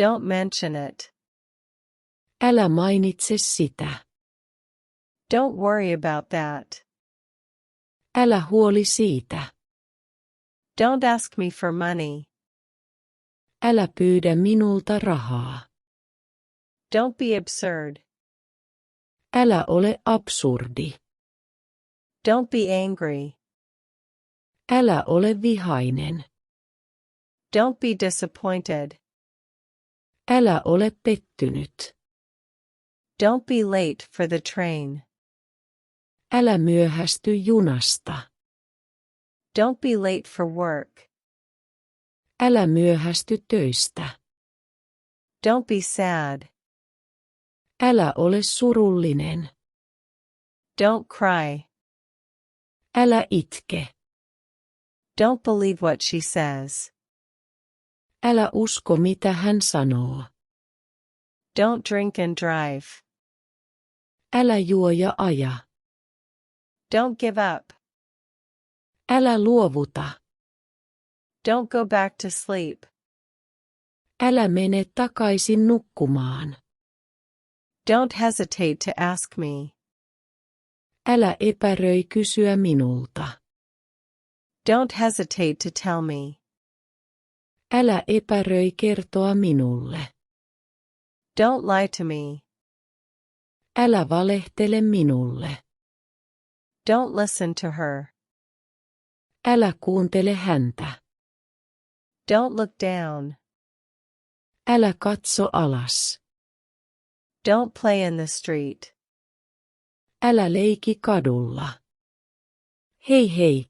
Don't mention it. Älä mainitse sitä. Don't worry about that. Älä huoli siitä. Don't ask me for money. Älä pyydä minulta rahaa. Don't be absurd. Älä ole absurdi. Don't be angry. Älä ole vihainen. Don't be disappointed. Älä ole pettynyt. Don't be late for the train. Älä myöhästy junasta. Don't be late for work. Älä myöhästy töistä. Don't be sad. Älä ole surullinen. Don't cry. Älä itke. Don't believe what she says. Älä usko mitä hän sanoo. Don't drink and drive. Älä juo ja aja. Don't give up. Älä luovuta. Don't go back to sleep. Älä mene takaisin nukkumaan. Don't hesitate to ask me. Älä epäröi kysyä minulta. Don't hesitate to tell me. Älä epäröi kertoa minulle. Don't lie to me. Älä valehtele minulle. Don't listen to her. Älä kuuntele häntä. Don't look down. Älä katso alas. Don't play in the street. Älä leiki kadulla. Hei hei,